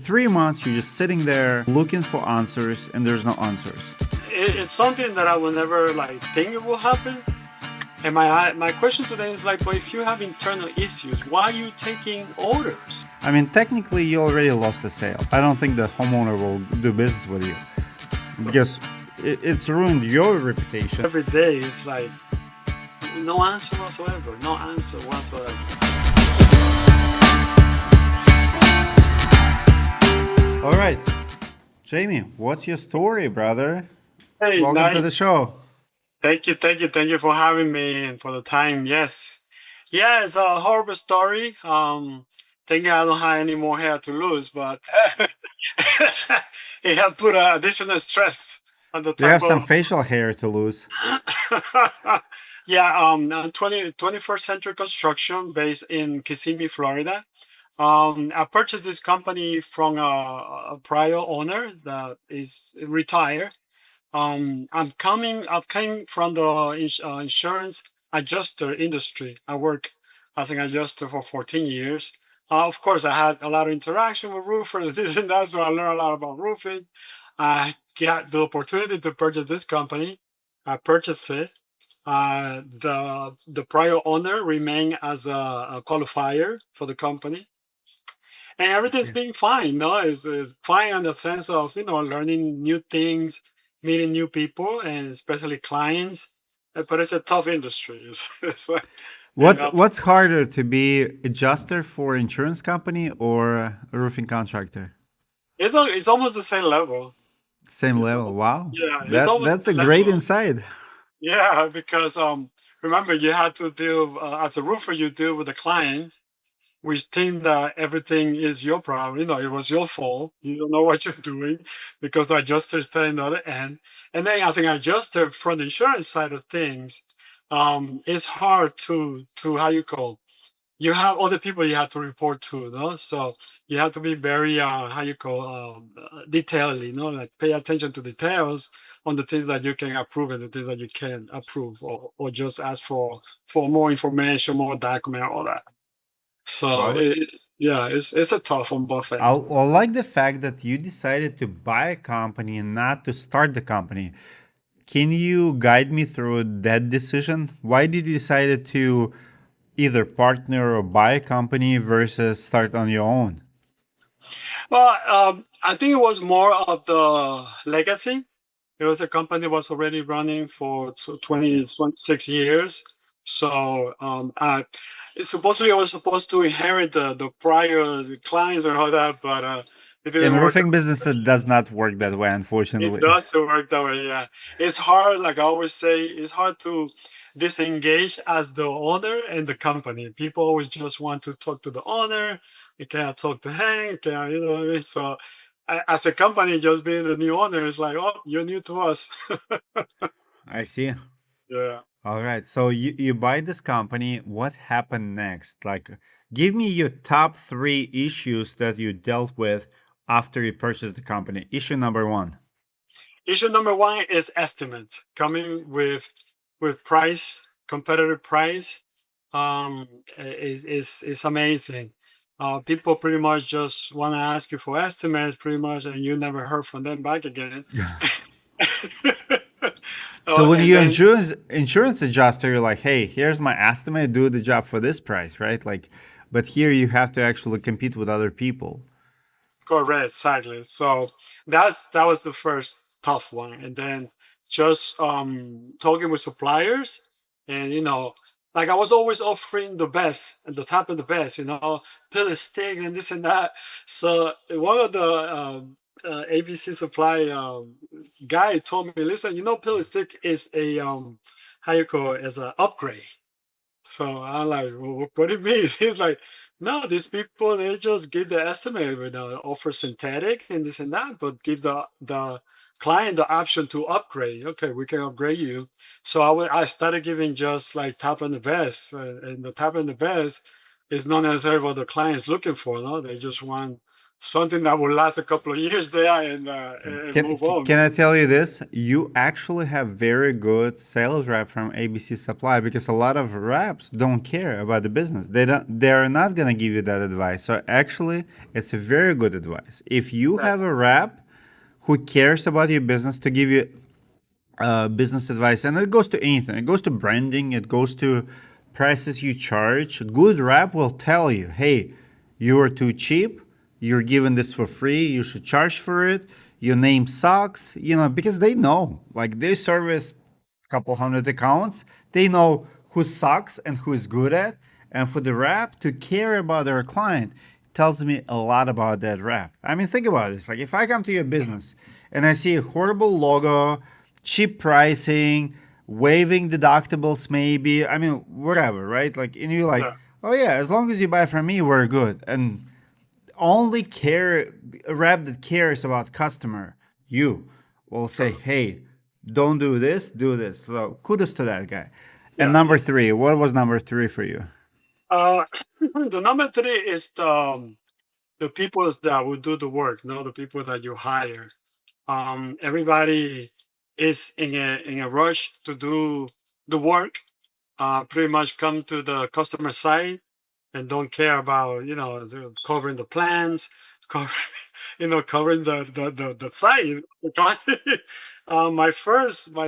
3 months, you're just sitting there looking for answers, and there's no answers. It's something that I will never like think it will happen. And my question today is like, but if you have internal issues, why are you taking orders? I mean, technically, you already lost the sale. I don't think the homeowner will do business with you because it's ruined your reputation. Every day it's like no answer whatsoever, no answer whatsoever. All right, Jamie, what's your story, brother? Hey, Welcome to nice. the show. Thank you for having me and for the time. Yes, yeah, it's a horrible story. Thinking I don't have any more hair to lose, but it had put additional stress on the You type have some of. facial hair to lose. Yeah, 21st century construction based in Kissimmee, Florida. I purchased this company from a prior owner that is retired. I came from the insurance adjuster industry. I work as an adjuster for 14 years. Of course, I had a lot of interaction with roofers, this and that, so I learned a lot about roofing. I got the opportunity to purchase this company. I purchased it. The prior owner remained as a qualifier for the company, and I everything's see. been fine. No, it's fine in the sense of learning new things, meeting new people, and especially clients. But it's a tough industry. It's like, you What's know, what's harder to be adjuster for insurance company or a roofing contractor? it's almost the same level. Same It's level. Wow, yeah, it's that almost that's the a same great level. insight. Yeah, because remember you had to deal as a roofer, you deal with the client, which think that everything is your problem. It was your fault. You don't know what you're doing because the adjuster is telling the other end. And then as an adjuster from the insurance side of things, it's hard to how you call. You have other people you have to report to, no? So you have to be very how you call detailed, like pay attention to details on the things that you can approve and the things that you can't approve, or just ask for more information, more document, all that. So Well, it's a tough on both ends. I like the fact that you decided to buy a company and not to start the company. Can you guide me through that decision? Why did you decide to either partner or buy a company versus start on your own? Well, I think it was more of the legacy. It was a company that was already running for 26 years. So supposedly I was supposed to inherit the prior clients and all that, but it In didn't work. roofing business, it does not work that way, It unfortunately. does work that way, yeah. It's hard, like I always say, it's hard to disengage as the owner and the company. People always just want to talk to the owner. You cannot talk to Hank. You cannot, you know what I mean? So, as a company, just being the new owner is like, oh, you're new to us. I see. Yeah. All right. So you buy this company. What happened next? Like, give me your top three issues that you dealt with after you purchased the company. Issue number one. Issue number one is estimate, coming with price, competitive price. Is amazing. People pretty much just want to ask you for estimates, pretty much, and you never heard from them back again. So when And you then, insurance adjuster, you're like, hey, here's my estimate, do the job for this price, right? Like, but here you have to actually compete with other people. correct, exactly. So that was the first tough one, and then just talking with suppliers, and like I was always offering the best and the top of the best, pill stick and this and that. So one of the ABC supply guy told me, listen, pill stick is a how you call it, as an upgrade. So I'm like, well, what do you mean? He's like, no, these people, they just give the estimate with offer synthetic and this and that, but give the client the option to upgrade. Okay, we can upgrade you. So I started giving just like top and the best, and the top and the best is not necessarily what the client's looking for. No, they just want something that will last a couple of years there and Can move on. can I tell you this? You actually have very good sales rep from ABC Supply because a lot of reps don't care about the business. They're not gonna give you that advice. So actually, it's a very good advice. If you That, have a rep who cares about your business to give you business advice, and it goes to anything. It goes to branding. It goes to prices you charge. Good rep will tell you, hey, you are too cheap. You're giving this for free. You should charge for it. Your name sucks. Because they know, like they service a couple hundred accounts. They know who sucks and who is good at. And for the rep to care about their client tells me a lot about that rep. I mean, think about this. Like if I come to your business and I see a horrible logo, cheap pricing, waiving deductibles, maybe. I mean, whatever, right? Like, and you're like, yeah, oh yeah, as long as you buy from me, we're good. And only care a rep that cares about customer, you will say, true. hey, don't do this, do this. So kudos to that guy. And Yeah, yeah. number three, what was number three for you? Uh, the number three is the people that will do the work, not the people that you hire. Everybody is in a rush to do the work. Pretty much come to the customer side and don't care about covering the plans, covering covering the site. The client. My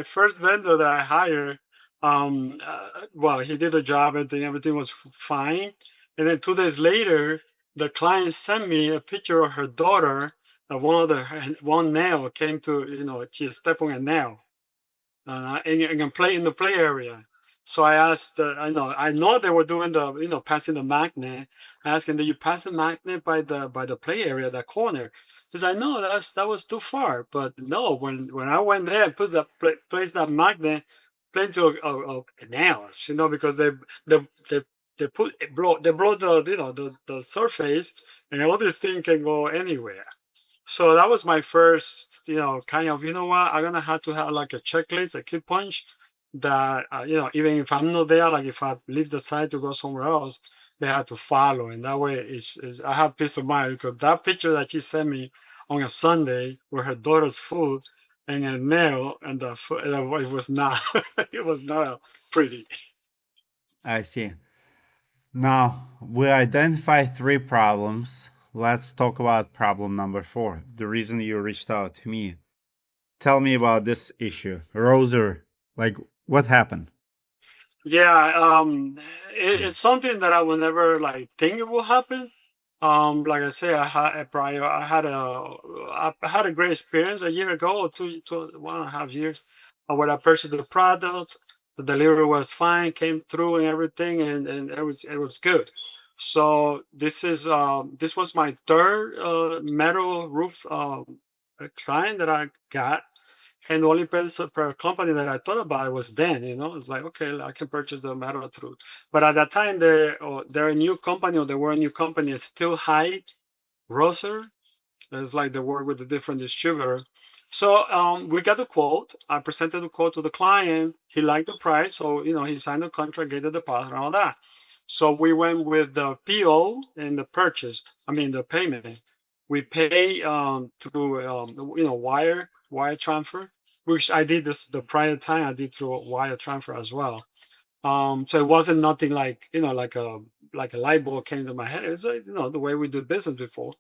first vendor that I hired, well, he did the job and everything was fine, and then 2 days later, the client sent me a picture of her daughter. One nail came to she stepped on a nail in the play area. So I asked, I know they were doing the, passing the magnet. I asked him, did you pass the magnet by the play area, that corner? He said, no, that was too far. But no, when I went there and placed that magnet, playing to an hours, because they they blow the the surface, and all this thing can go anywhere. So that was my first, kind of, what, I'm gonna have to have like a checklist, a key punch that, even if I'm not there, like if I leave the site to go somewhere else, they have to follow. And that way I have peace of mind because that picture that she sent me on a Sunday with her daughter's food and a nail and the food, it was not, it was not pretty. I see. Now, we identify three problems. Let's talk about problem number four, the reason you reached out to me. Tell me about this issue. Roser, like, what happened? Yeah, it's something that I would never like think it will happen. Like I say, I had a great experience a year ago, or 1.5 years, when I purchased the product. The delivery was fine, came through and everything, and it was good. So this was my third metal roof client that I got, and the only person per company that I thought about was then, it's like, okay, I can purchase the metal through. But at that time, they're a new company, or they were a new company. It's still high Roser. It's like they work with a different distributor. So we got the quote. I presented the quote to the client. He liked the price. So, he signed the contract, gave the deposit, and all that. So we went with the PO and the purchase. I mean, the payment. We pay through, wire transfer, which I did this the prior time. I did through wire transfer as well. So it wasn't nothing like, like a light bulb came to my head. It's like, the way we do business before.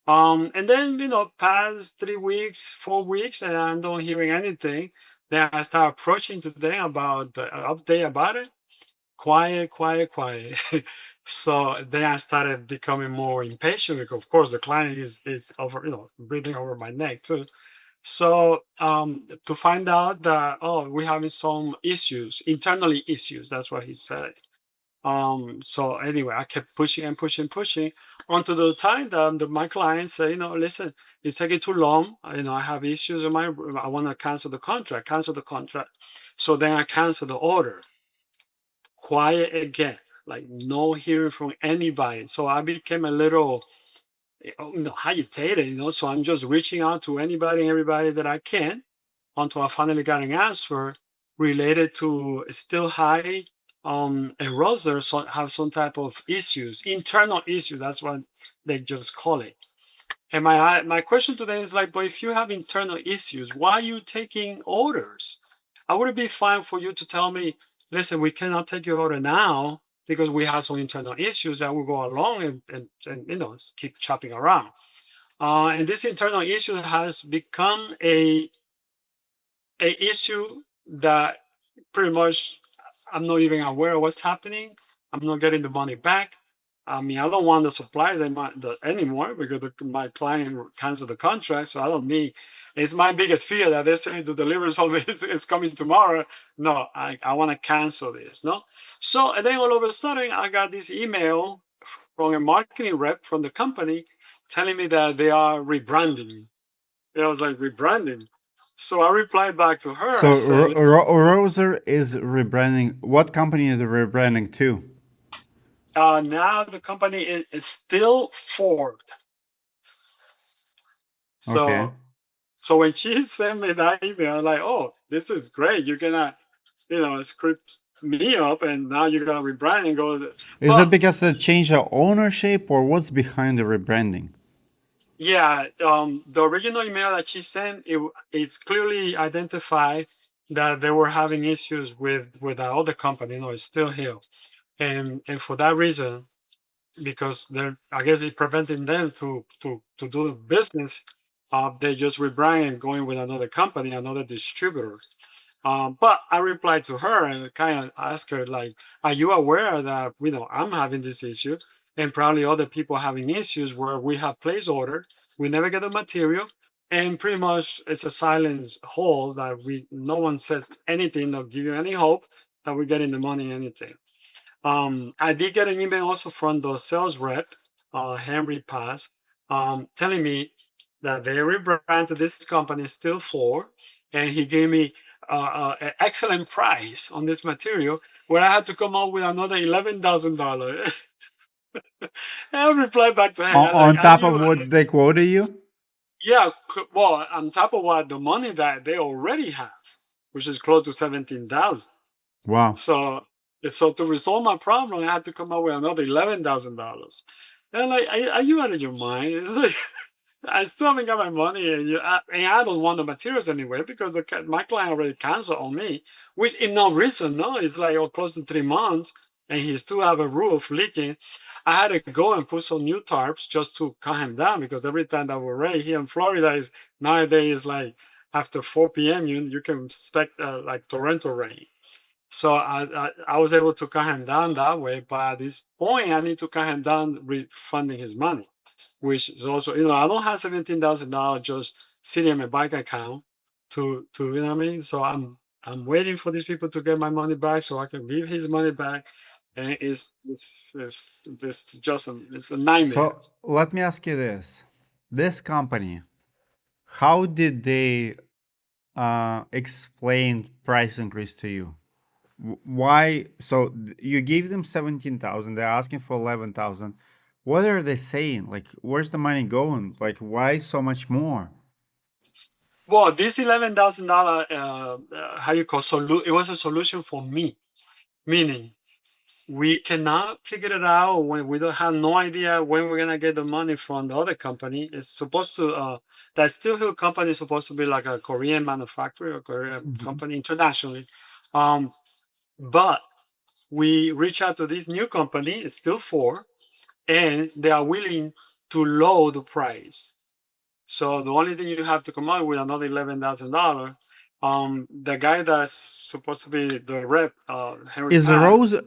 And then, past 3 weeks, 4 weeks, and I'm not hearing anything. Then I start approaching to them about the update about it. Quiet, quiet, quiet. So then I started becoming more impatient because, of course, the client is over, breathing over my neck too. So to find out that, oh, we're having some issues, internally issues. That's what he said. So anyway, I kept pushing and pushing, pushing until the time that my client said, listen, it's taking too long. I have issues in I want to cancel the contract. So then I canceled the order. Quiet again, like no hearing from anybody. So I became a little, agitated, so I'm just reaching out to anybody and everybody that I can until I finally got an answer related to still high erosers, so have some type of issues, internal issues. That's what they just call it. And my question to them is like, but if you have internal issues, why are you taking orders? I would be fine for you to tell me, listen, we cannot take your order now because we have some internal issues that will go along and keep chopping around. And this internal issue has become a issue that pretty much I'm not even aware of what's happening. I'm not getting the money back. I mean, I don't want the supplies anymore because my client canceled the contract. So I don't need. It's my biggest fear that they say the delivery service is coming tomorrow. No, I want to cancel this. No. So and then all of a sudden I got this email from a marketing rep from the company telling me that they are rebranding. I was like, rebranding. So I replied back to her. I So said, Roser is rebranding. What company is it rebranding to? now the company is still Ford. Okay. So when she sent me that email, I'm like, oh, this is great. You're gonna, script me up, and now you're gonna rebrand and go. Is it But because they changed the ownership, or what's behind the rebranding? yeah, the original email that she sent, it's clearly identified that they were having issues with that other company. It's still here, and for that reason, because they're I guess it preventing them to do business. They just rebrand and going with another company, another distributor. But I replied to her and kind of asked her like, "Are you aware that I'm having this issue, and probably other people having issues where we have placed order, we never get the material, and pretty much it's a silence hole that we no one says anything or give you any hope that we're getting the money anything." I did get an email also from the sales rep, Henry Paz, telling me that they rebranded this company still for, and he gave me an excellent price on this material where I had to come up with another $11,000. I replied back to her, like, On are top of you? what they quoted you? Yeah, well, on top of what the money that they already have, which is close to 17,000. Wow. So, to resolve my problem, I had to come up with another $11,000. And like, are you out of your mind? It's like, I still haven't got my money, and I don't want the materials anyway because my client already canceled on me, which in no reason, no, it's like close to 3 months, and he still have a roof leaking. I had to go and put some new tarps just to calm him down because every time that we're rain here in Florida is nowadays like after 4 p.m. you can expect like torrential rain. So I was able to calm him down that way. But at this point, I need to calm him down refunding his money, which is also, I don't have $17,000 just sitting in my bank account to you know what I mean. So I'm waiting for these people to get my money back so I can give his money back. And it's just it's a nightmare. So let me ask you this: this company, how did they explain price increase to you? Why? So you gave them 17,000. They're asking for 11,000. What are they saying? Like, where's the money going? Like, why so much more? Well, this $11,000, how you call it was a solution for me, meaning we cannot figure it out when we don't have no idea when we're gonna get the money from the other company. It's supposed to that Steel Hill company is supposed to be like a Korean manufacturer or Korean Mhm. company internationally. Um, but we reach out to this new company, it's still four, and they are willing to lower the price. So the only thing you have to come up with another $11,000. The guy that's supposed to be the rep, Henry Pat.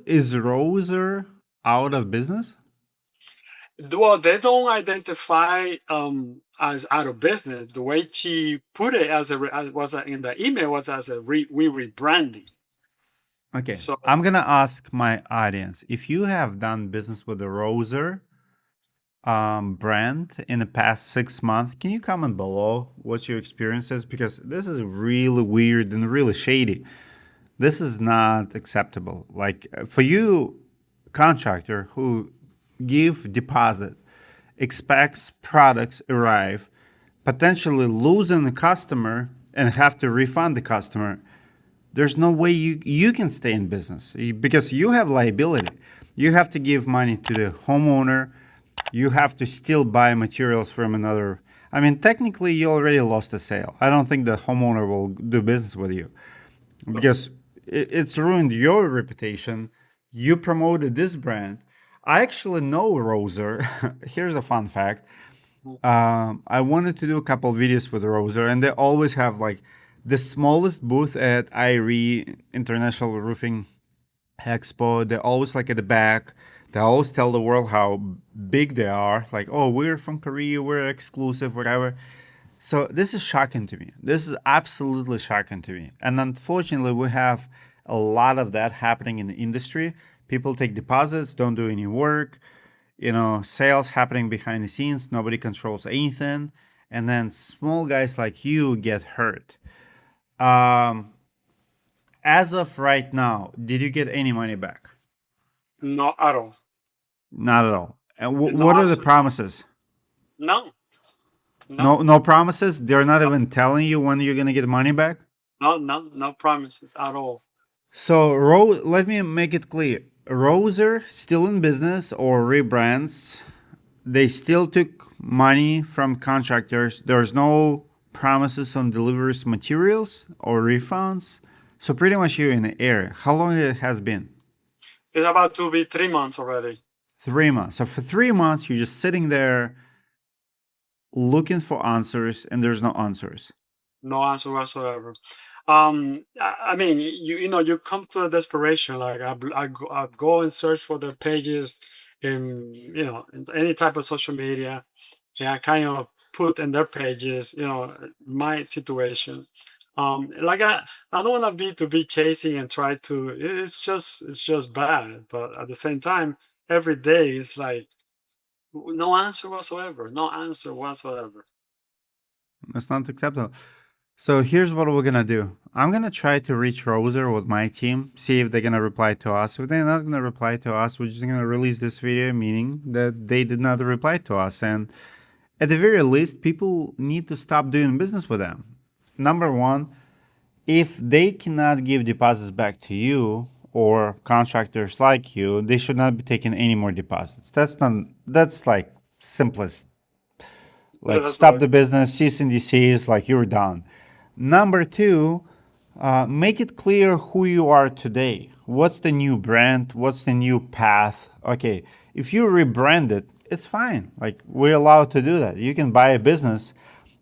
Is Roser out of business? Well, they don't identify as out of business. The way she put it in the email was as a we rebranding. Okay, So I'm gonna ask my audience if you have done business with the Roser brand in the past 6 months. Can you comment below what your experience is? Because this is really weird and really shady. This is not acceptable. Like for you, contractor who give deposit, expects products arrive, potentially losing the customer and have to refund the customer. There's no way you can stay in business because you have liability. You have to give money to the homeowner, you have to still buy materials from another. I mean, technically, you already lost a sale. I don't think the homeowner will do business with you because it's ruined your reputation. You promoted this brand. I actually know Roser. Here's a fun fact. I wanted to do a couple videos with Roser, and they always have like the smallest booth at IRE International Roofing Expo. They're always like at the back. They always tell the world how big they are. Like, oh, we're from Korea, we're exclusive, whatever. So this is shocking to me. This is absolutely shocking to me. And unfortunately, we have a lot of that happening in the industry. People take deposits, don't do any work, sales happening behind the scenes, nobody controls anything. And then small guys like you get hurt. Um, as of right now, did you get any money back? Not at all. Not at all. And No, what are the absolutely. promises? No, No, no, no promises. They're not no, even telling you when you're gonna get money back. no promises at all. So, let me make it clear. Roser still in business or rebrands. They still took money from contractors. There's no promises on deliveries materials or refunds. So pretty much you're in the air. How long it has been? It's about to be 3 months already. 3 months. So for 3 months you're just sitting there looking for answers and there's no answers. No answer whatsoever. I mean, you come to a desperation. Like I go and search for their pages in in any type of social media, and I kind of put in their pages, my situation. Like I don't want to be chasing and try to. It's just bad. But at the same time, every day it's like no answer whatsoever. No answer whatsoever. That's not acceptable. So here's what we're gonna do. I'm gonna try to reach Roser with my team, see if they're gonna reply to us. If they're not gonna reply to us, we're just gonna release this video, meaning that they did not reply to us. And at the very least, people need to stop doing business with them. Number one, if they cannot give deposits back to you or contractors like you, they should not be taking any more deposits. That's like simplest. Like That's stop right. the business, cease and desist, like you're done. Number two, make it clear who you are today. What's the new brand? What's the new path? Okay, if you rebrand it, it's fine. Like we're allowed to do that. You can buy a business,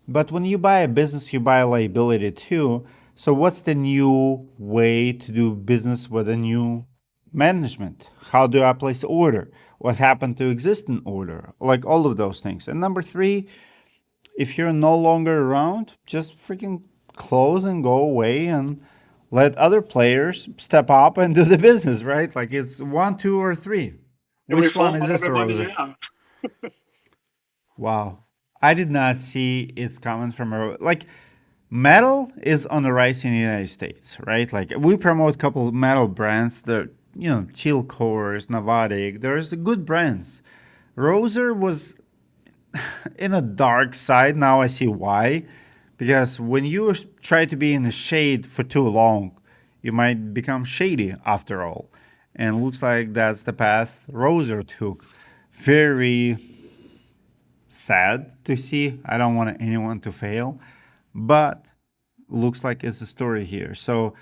but when you buy a business, you buy a liability too. So what's the new way to do business with a new management? How do I place order? What happened to existing order? Like all of those things. And number three, if you're no longer around, just freaking close and go away and let other players step up and do the business, right? Like it's one, two, or three. And Which one refund is this, whatever money you Rosa? have. Wow. I did not see it's coming from a like metal is on the rise in the United States, right? Like we promote a couple metal brands that Chill Cores, Navatic. There's the good brands. Roser was in a dark side. Now I see why. Because when you try to be in the shade for too long, you might become shady after all. And it looks like that's the path Roser took. Very sad to see. I don't want anyone to fail, but looks like it's a story here. So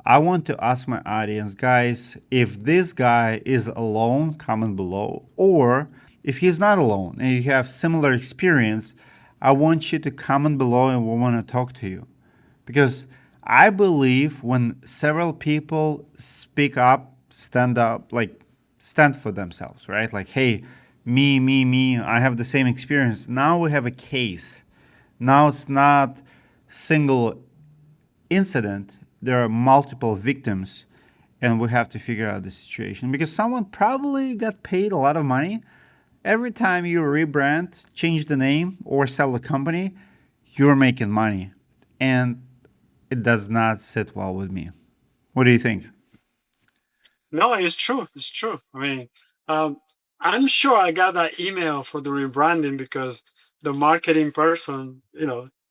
I want to ask my audience, guys, if this guy is alone, comment below, or if he's not alone and you have similar experience, I want you to comment below and we want to talk to you. Because I believe when several people speak up, like stand for themselves, right? Like, hey, me, I have the same experience. Now we have a case. Now it's not single incident. There are multiple victims, and we have to figure out the situation because someone probably got paid a lot of money. Every time you rebrand, change the name, or sell the company, you're making money. And it does not sit well with me. What do you think? No, it's true. It's true. I mean, um, I'm sure I got that email for the rebranding because the marketing person,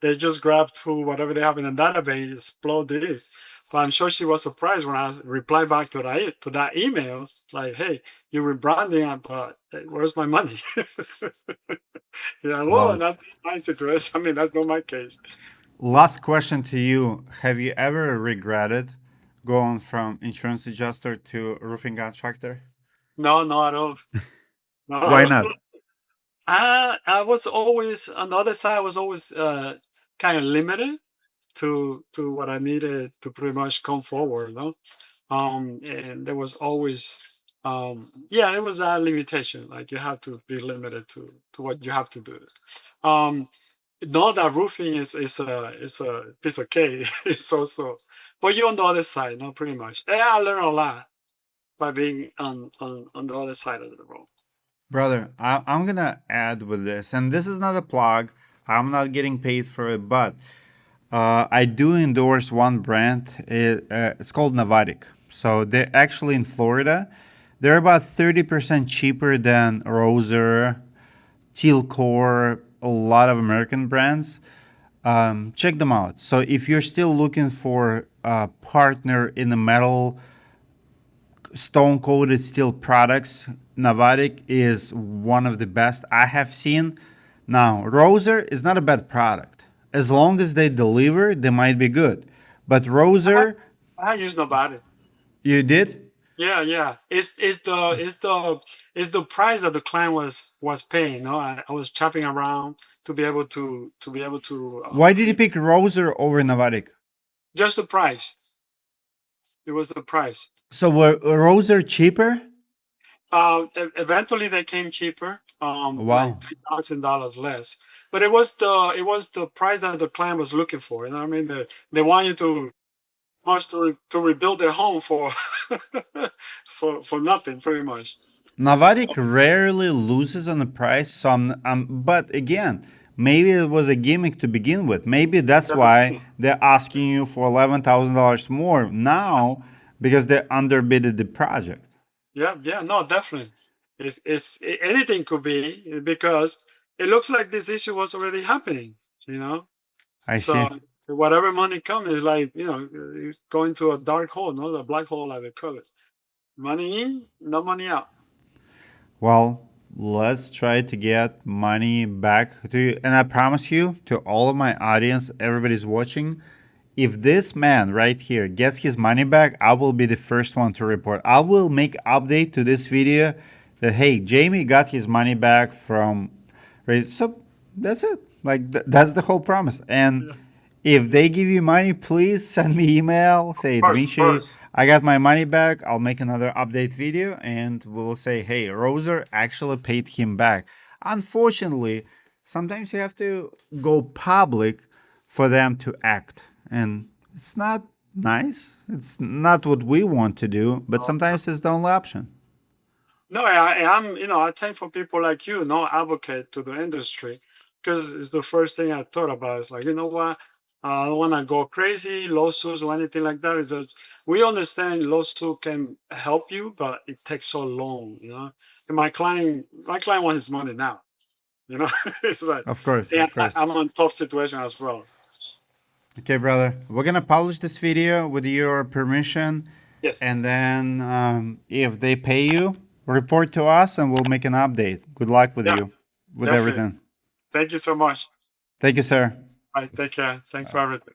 they just grab to whatever they have in the database, explode this. But I'm sure she was surprised when I replied back to that email, like, "Hey, you were branding, but where's my money?" Yeah, well, Well, that's not my situation. I mean, that's not my case. last question to you. Have you ever regretted going from insurance adjuster to roofing contractor? No, no, I don't. No, Why I not? don't. I was always on the other side. I was always kind of limited to what I needed to pretty much come forward. No, and there was always yeah, it was that limitation. Like you have to be limited to what you have to do. Um, not that roofing is a piece of cake. It's also, but you're on the other side. No, pretty much. Yeah, I learned a lot by being on the other side of the road. Brother, I'm gonna add with this, and this is not a plug. I'm not getting paid for it, but I do endorse one brand. It's called Navatic. So they're actually in Florida. They're about 30% cheaper than Roser, Tealcore, a lot of American brands. Check them out. So if you're still looking for a partner in the metal stone coated steel products, Navatic is one of the best I have seen. Now, Roser is not a bad product. As long as they deliver, they might be good. But I, Roser, I use nobody. you did? Yeah, yeah. It's the price that the client was paying. No, I was chopping around to be able to Why did you pick Roser over Navatic? just the price. It was the price. So were Roser cheaper? Eventually they came cheaper, like Wow. $3,000 less. But it was the price that the client was looking for. You know what I mean? They want you to much to rebuild their home for for nothing, pretty much. So Navatic rarely loses on the price. But again, maybe it was a gimmick to begin with. Maybe that's why they're asking you for $11,000 more now because they underbidded the project. yeah, yeah, no, definitely. Anything could be because it looks like this issue was already happening, you know. I see. So whatever money comes is like it's going to a dark hole, no, the black hole like they call it. Money in, no money out. Well, let's try to get money back to you. And I promise you, to all of my audience, everybody's watching, if this man right here gets his money back, I will be the first one to report. I will make update to this video that hey, Jamie got his money back from. Right, so that's it. Like that's the whole promise. And Yeah, if they give you money, please send me email. Say, of Dmitry, course. I got my money back. I'll make another update video and we'll say, hey, Roser actually paid him back. Unfortunately, sometimes you have to go public for them to act. And it's not nice. It's not what we want to do, but No, sometimes it's the only option. no, I think for people like you, no advocate to the industry, because it's the first thing I thought about. It's like, you know what? I don't want to go crazy, lawsuits or anything like that. Is that we understand lawsuit can help you, but it takes so long, you know. And my client wants his money now, you know. It's like, Of course, yeah, of course. I'm in a tough situation as well. Okay, brother. We're gonna publish this video with your permission, Yes, and then if they pay you, report to us, and we'll make an update. Good luck with yeah, you, with definitely. everything. Thank you so much. Thank you, sir. All right, take care. Thanks for everything.